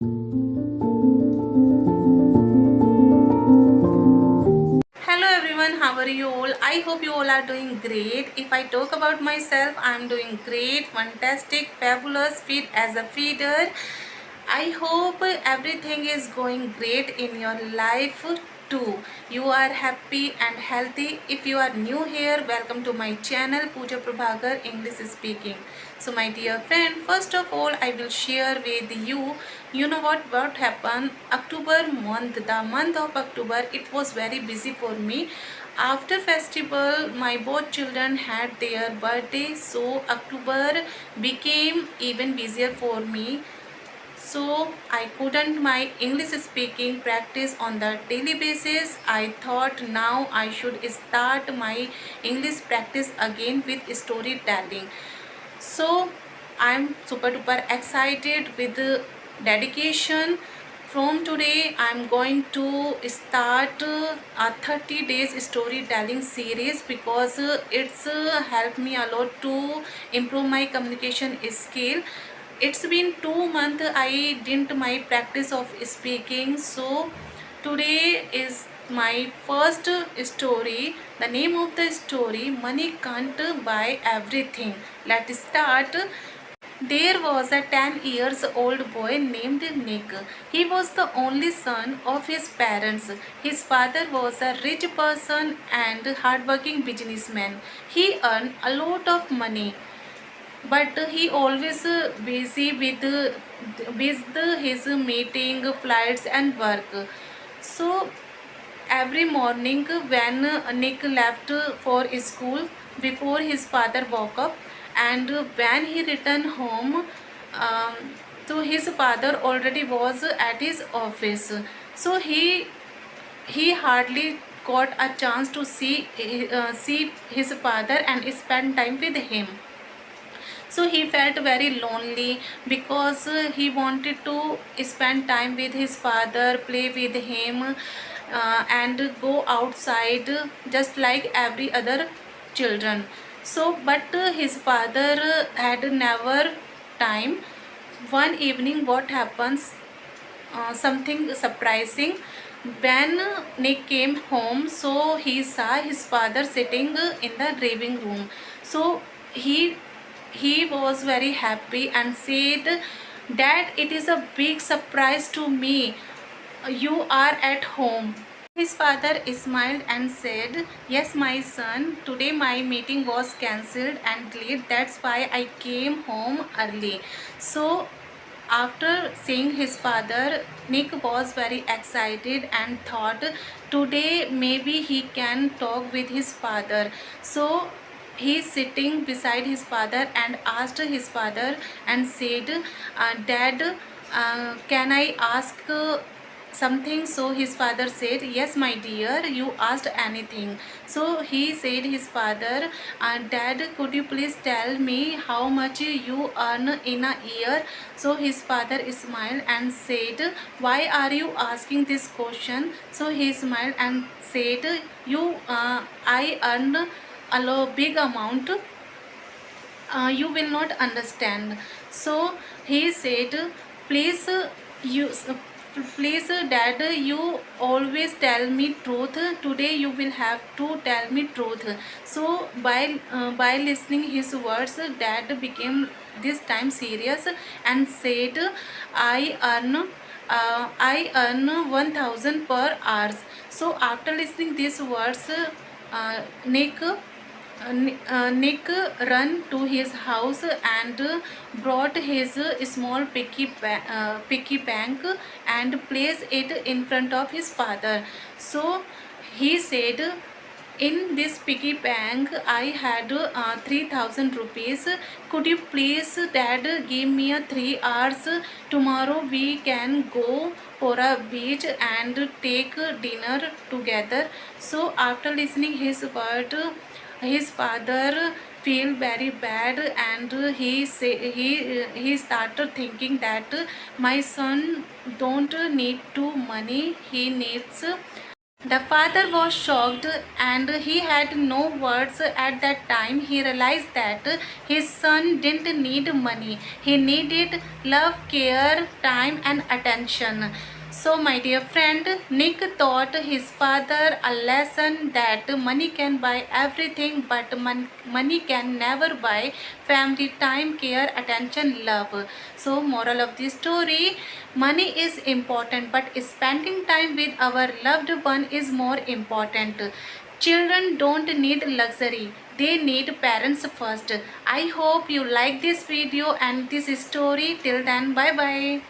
Hello everyone, how are you all? I hope you all are doing great. If I talk about myself, I am doing great, fantastic, fabulous, fit as a feeder. I hope everything is going great in your life too. You are happy and healthy. If you are new here, welcome to my channel Pooja Prabhakar English Speaking. So my dear friend, first of all I will share with you know what happened. October month, the month of October, it was very busy for me. After festival, my both children had their birthday, so October became even busier for me. So I couldn't my English speaking practice on the daily basis. I thought now I should start my English practice again with storytelling. So I'm super duper excited with the dedication. From today I'm going to start a 30 days storytelling series because it's helped me a lot to improve my communication skill. It's been 2 months I didn't my practice of speaking, so today is my first story. The name of the story, Money Can't Buy Everything. Let's start. There was a 10 years old boy named Nick. He was the only son of his parents. His father was a rich person and hardworking businessman. He earned a lot of money, but he always busy with his meeting, flights and work. So every morning when Nick left for school, before his father woke up, and when he returned home, um, so his father already was at his office. So he hardly got a chance to see his father and spend time with him. So he felt very lonely because he wanted to spend time with his father, play with him, and go outside just like every other children. So but his father had never time. One evening what happens, something surprising. When Nick came home, so he saw his father sitting in the living room. So he he was very happy and said, "Dad, it is a big surprise to me. You are at home." His father smiled and said, "Yes, my son, today my meeting was cancelled and delayed. That's why I came home early." So after seeing his father, Nick was very excited and thought, today maybe he can talk with his father. So he is sitting beside his father and asked his father and said, "Dad, can I ask something?" So his father said, "Yes my dear, you asked anything." So he said his father, "Dad, could you please tell me how much you earn in a year?" So his father smiled and said, "Why are you asking this question?" So he smiled and said, I earn a big amount. You will not understand." So he said, "Please, you please, Dad, you always tell me truth. Today you will have to tell me truth." So by listening his words, Dad became this time serious and said, I earn 1000 per hours." So after listening these words, Nick ran to his house and brought his small piggy bank and placed it in front of his father. So he said, "In this piggy bank I had 3000 rupees. Could you please, Dad, give me a 3 hours? Tomorrow we can go for a beach and take dinner together." So after listening his word, his father feel very bad, and he started thinking that my son don't need to money, he needs The father was shocked and he had no words at that time. He realized that his son didn't need money, he needed love, care, time, and attention. So, my dear friend, Nick taught his father a lesson that money can buy everything, but money can never buy family, time, care, attention, love. So, moral of the story, money is important, but spending time with our loved one is more important. Children don't need luxury, they need parents first. I hope you like this video and this story. Till then, bye bye.